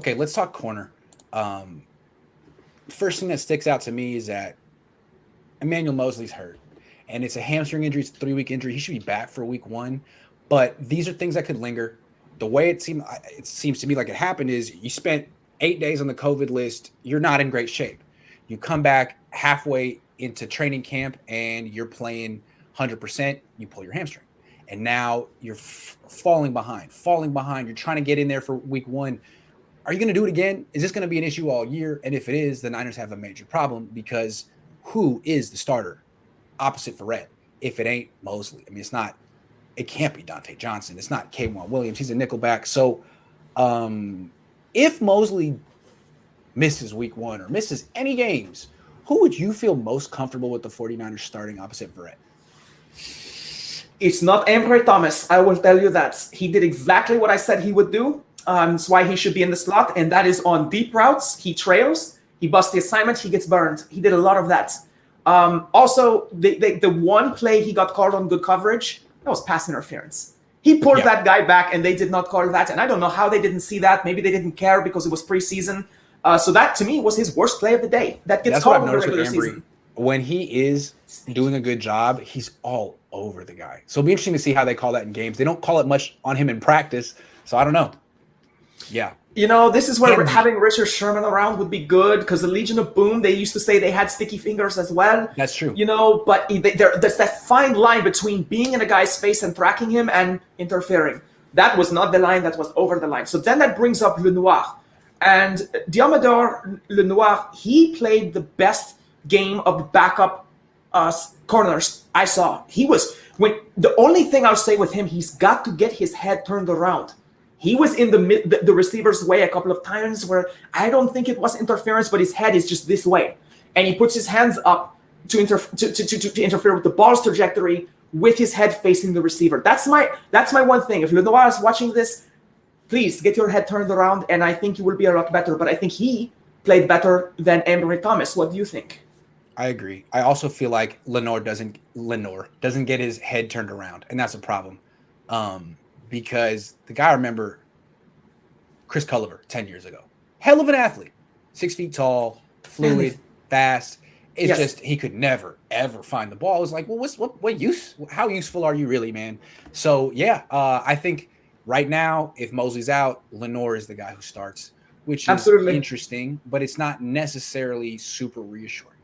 Okay, let's talk corner. Um, First thing that sticks out to me is that Emmanuel Mosley's hurt, and it's a hamstring injury. It's a 3-week injury. He should be back for week one, but these are things that could linger. The way it seems to me like it happened is you spent 8 days on the COVID list. You're not in great shape. You come back halfway into training camp and you're playing 100%. You pull your hamstring, and now you're falling behind. Falling behind. You're trying to get in there for week one. Are you going to do it again? Is this going to be an issue all year? And if it is, the Niners have a major problem because who is the starter opposite Verrett if it ain't Mosley? I mean, it can't be Dante Johnson. It's not K'Wan Williams. He's a nickelback. So if Mosley misses week one or misses any games, who would you feel most comfortable with the 49ers starting opposite Verrett? It's not Ambry Thomas. I will tell you that. He did exactly what I said he would do. That's why he should be in the slot, and that is on deep routes. He trails, he busts the assignment, he gets burned. He did a lot of that. Also, the one play he got called on good coverage, that was pass interference. He pulled that guy back, and they did not call that. And I don't know how they didn't see that. Maybe they didn't care because it was preseason. So that, to me, was his worst play of the day. That gets called in the regular season. When he is doing a good job, he's all over the guy. So it'll be interesting to see how they call that in games. They don't call it much on him in practice, so I don't know. Yeah. This is where having Richard Sherman around would be good because the Legion of Boom, they used to say they had sticky fingers as well. That's true. But there's that fine line between being in a guy's face and tracking him and interfering. That was not the line, that was over the line. So then that brings up Lenoir. And Deommodore Lenoir, he played the best game of the backup corners I saw. The only thing I'll say with him, he's got to get his head turned around. He was in the receiver's way a couple of times where I don't think it was interference, but his head is just this way. And he puts his hands up to interfere with the ball's trajectory with his head facing the receiver. That's my one thing. If Lenoir is watching this, please get your head turned around, and I think you will be a lot better. But I think he played better than Ambry Thomas. What do you think? I agree. I also feel like Lenoir doesn't get his head turned around, and that's a problem. Because the guy, I remember Chris Culliver 10 years ago. Hell of an athlete. 6 feet tall, fluid, fast. It's just he could never, ever find the ball. I was like, well, what use? How useful are you really, man? So, I think right now, if Mosley's out, Lenoir is the guy who starts, which is interesting, but it's not necessarily super reassuring.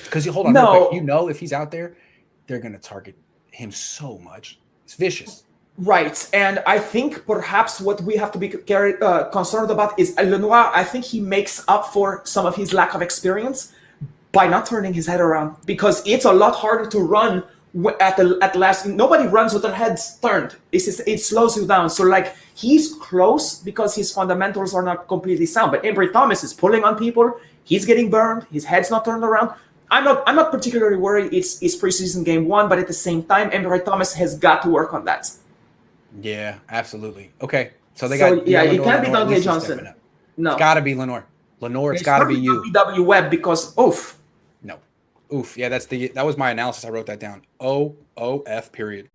Because hold on, real quick, if he's out there, they're going to target him so much. It's vicious. Right, and I think perhaps what we have to be concerned about is Lenoir. I think he makes up for some of his lack of experience by not turning his head around, because it's a lot harder to run at last. Nobody runs with their heads turned. It slows you down. So he's close because his fundamentals are not completely sound. But Ambry Thomas is pulling on people. He's getting burned. His head's not turned around. I'm not particularly worried. It's preseason game one, but at the same time, Ambry Thomas has got to work on that. Yeah, absolutely. Okay, so it can't be Dante Johnson. No, it's got to be Lenoir. It's got to be you. W. Webb because oof. No, oof. Yeah, that was my analysis. I wrote that down. OOF period.